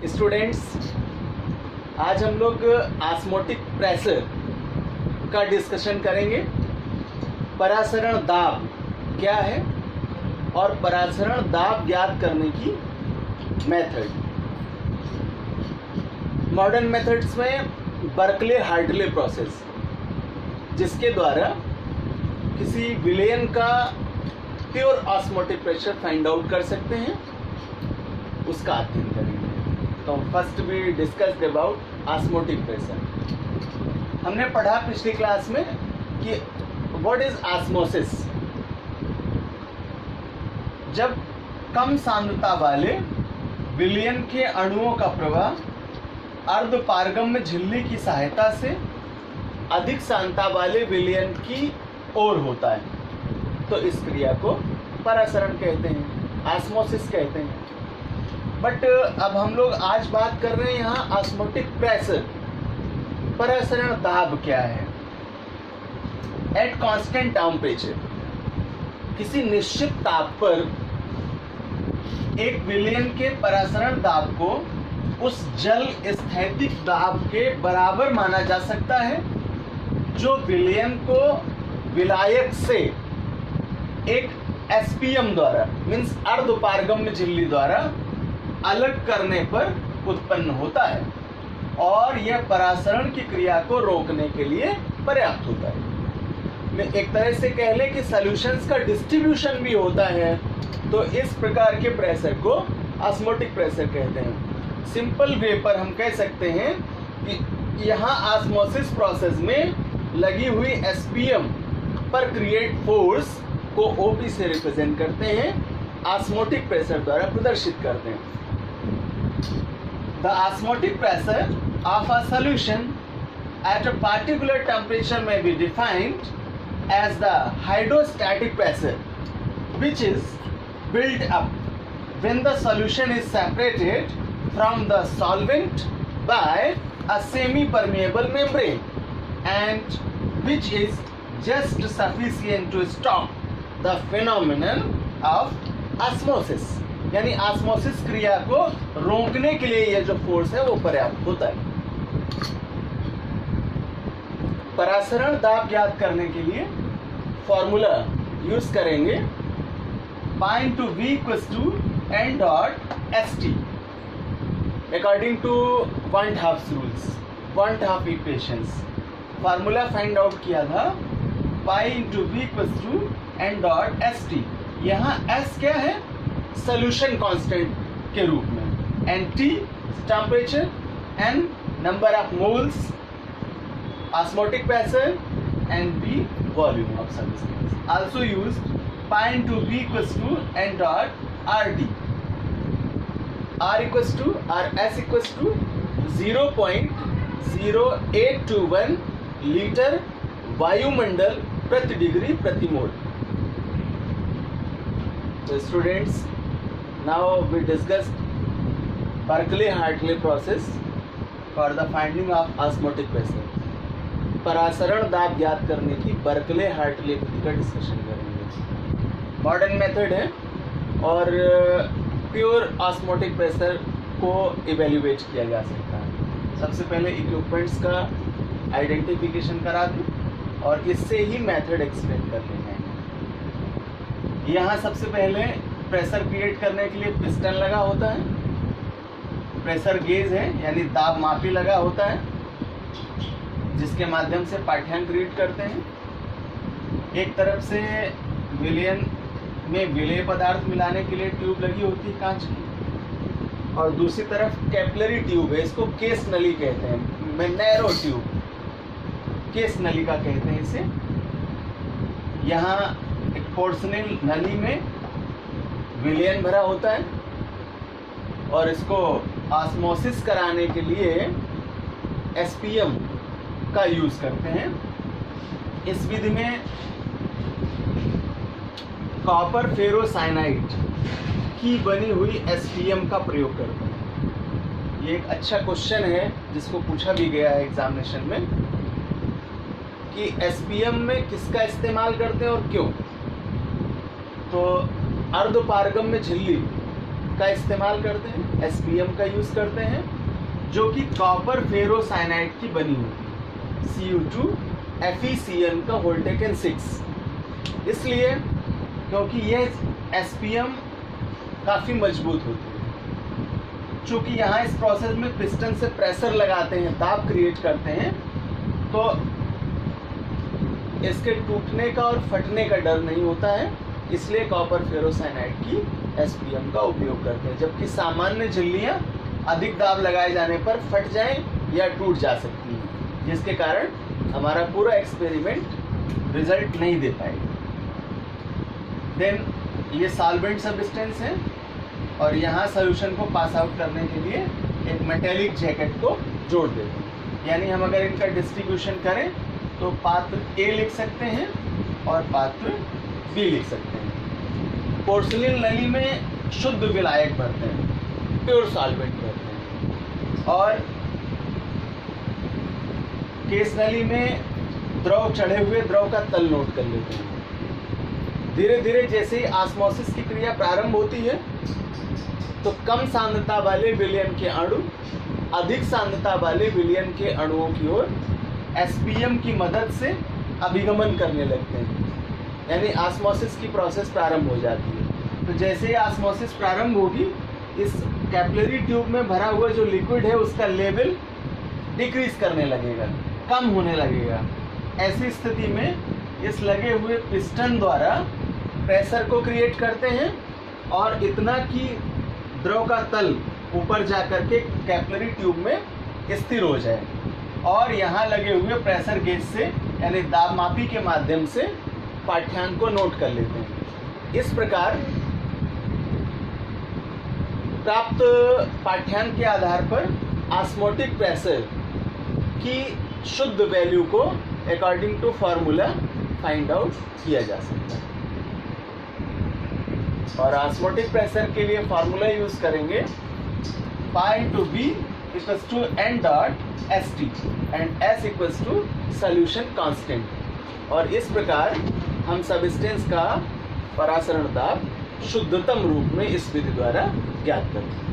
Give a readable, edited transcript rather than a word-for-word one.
Students, आज हम लोग ऑस्मोटिक प्रेशर का डिस्कशन करेंगे। परासरण दाब क्या है और परासरण दाब ज्ञात करने की मेथड। मॉडर्न मेथड्स में बर्कले हार्टले प्रोसेस, जिसके द्वारा किसी विलेन का pure osmotic pressure find out कर सकते हैं, उसका अध्ययन करेंगे। तो first we discussed about osmotic pressure. हमने पढ़ा पिछली क्लास में कि व्हाट इज ऑस्मोसिस। जब कम सांद्रता वाले विलयन के अणुओं का प्रवाह अर्धपारगम्य झिल्ली की सहायता से अधिक सांद्रता वाले विलयन की ओर होता है, तो इस क्रिया को परासरण कहते हैं, ऑस्मोसिस कहते हैं। बट अब हम लोग आज बात कर रहे हैं यहाँ ऑस्मोटिक प्रेशर। परासरण दाब क्या है? एट कांस्टेंट टेम्परेचर, किसी निश्चित ताप पर एक विलयन के परासरण दाब को उस जल स्थैतिक दाब के बराबर माना जा सकता है जो विलयन को विलायक से एक एसपीएम द्वारा मीन्स अर्धपारगम्य झिल्ली द्वारा अलग करने पर उत्पन्न होता है, और यह परासरण की क्रिया को रोकने के लिए पर्याप्त होता है। मैं एक तरह से कह लें कि सॉल्यूशंस का डिस्ट्रीब्यूशन भी होता है, तो इस प्रकार के प्रेशर को ऑस्मोटिक प्रेशर कहते हैं। सिंपल वे पर हम कह सकते हैं कि यहाँ ऑस्मोसिस प्रोसेस में लगी हुई एसपीएम पर क्रिएट फोर्स को ओपी से रिप्रेजेंट करते हैं, ऑस्मोटिक प्रेशर द्वारा प्रदर्शित करते हैं। The osmotic pressure of a solution at a particular temperature may be defined as the hydrostatic pressure, which is built up when the solution is separated from the solvent by a semi-permeable membrane, and which is just sufficient to stop the phenomenon of osmosis। यानी osmosis क्रिया को रोकने के लिए यह जो force है वो पर्याप्त होता है। परासरण दाब ज्ञात करने के लिए फॉर्मूला यूज करेंगे pi to V equals to N dot S T according to 1/2 rules, 1/2 equations. Formula find out किया था pi into V equals to N dot S T. यहाँ एस क्या है? सॉल्यूशन कांस्टेंट के रूप में, N T temperature, N number of moles osmotic pressure, and B volume of substance. Also used pi into B equals to N dot R D. R equals to are S equals to 0.0821 litre वायुमंडल प्रति degree प्रति मोल। So students, now we discussed Berkeley-Hartley process for the finding of osmotic pressure। परासरण दाब ज्ञात करने की Berkeley-Hartley विधि का discussion करेंगे। Modern method है और प्योर ऑस्मोटिक प्रेशर को इवेल्युएट किया जा सकता है। सबसे पहले इक्विपमेंट्स का आइडेंटिफिकेशन करा दूँ और इससे ही मेथड एक्सप्लेन कर लेंगे। यहाँ सबसे पहले प्रेशर क्रिएट करने के लिए पिस्टन लगा होता है, प्रेशर गेज है यानी दाब मापी लगा होता है, जिसके माध्यम से पाठ्यांक रीड करते हैं। एक तरफ से विलयन में विलेय पदार्थ मिलाने के लिए ट्यूब लगी होती है कांच की, और दूसरी तरफ कैपिलरी ट्यूब है, इसको केस नली कहते हैं, में नैरो ट्यूब केस नलिका कहते हैं इसे। यहाँ एक पोर्सलिन नली में विलयन भरा होता है और इसको ऑस्मोसिस कराने के लिए एसपीएम का यूज करते हैं। इस विधि में कॉपर फेरोसाइनाइड की बनी हुई एसपीएम का प्रयोग करते हैं। ये एक अच्छा क्वेश्चन है जिसको पूछा भी गया है एग्जामिनेशन में कि एसपीएम में किसका इस्तेमाल करते हैं और क्यों। तो अर्धपारगम्य झिल्ली का इस्तेमाल करते हैं, एसपीएम का यूज़ करते हैं, जो कि कॉपर फेरोसाइनाइड की बनी होती है, Cu2 FeCN का होल्टेकन 6। इसलिए क्योंकि ये एसपीएम काफ़ी मजबूत होती है। चूँकि यहाँ इस प्रोसेस में पिस्टन से प्रेशर लगाते हैं, दाब क्रिएट करते हैं, तो इसके टूटने का और फटने का डर नहीं होता है, इसलिए कॉपर फेरोसाइनाइड की एसपीएम का उपयोग करते हैं। जबकि सामान्य झिल्लियाँ अधिक दाब लगाए जाने पर फट जाएं या टूट जा सकती हैं, जिसके कारण हमारा पूरा एक्सपेरिमेंट रिजल्ट नहीं दे पाएगा। देन ये सॉल्वेंट सब्सटेंस है और यहाँ सॉल्यूशन को पास आउट करने के लिए एक मेटेलिक जैकेट को जोड़ देते हैं। यानी हम अगर इनका डिस्ट्रीब्यूशन करें तो पात्र ए लिख सकते हैं और पात्र बी लिख सकते हैं। पोर्सिलिन नली में शुद्ध विलायक भरते हैं, प्योर सॉल्वेंट भरते हैं, और केस नली में द्रव चढ़े हुए द्रव का तल नोट कर लेते हैं। धीरे धीरे जैसे ही ऑस्मोसिस की क्रिया प्रारंभ होती है तो कम सांद्रता वाले विलयन के अणु अधिक सांद्रता वाले विलयन के अणुओं की ओर एसपीएम की मदद से अभिगमन करने लगते हैं, यानी ऑस्मोसिस की प्रोसेस प्रारंभ हो जाती है। तो जैसे ही ऑस्मोसिस प्रारंभ होगी, इस कैपिलरी ट्यूब में भरा हुआ जो लिक्विड है उसका लेवल डिक्रीज करने लगेगा, कम होने लगेगा। ऐसी स्थिति में इस लगे हुए पिस्टन द्वारा प्रेशर को क्रिएट करते हैं और इतना कि द्रव का तल ऊपर जा कर के कैपिलरी ट्यूब में स्थिर हो जाए और यहाँ लगे हुए प्रेशर गेज से यानी दाब मापी के माध्यम से पाठ्यांक को नोट कर लेते हैं। इस प्रकार प्राप्त पाठ्यांक के आधार पर ऑस्मोटिक प्रेशर की शुद्ध वैल्यू को according to formula find out किया जा सकता है। और ऑस्मोटिक प्रेशर के लिए फार्मूला यूज करेंगे pi into B equals to N dot S T and S equals to solution constant. और इस प्रकार हम सबस्टेंस का परासरण दाब शुद्धतम रूप में इस विधि द्वारा ज्ञात करते हैं।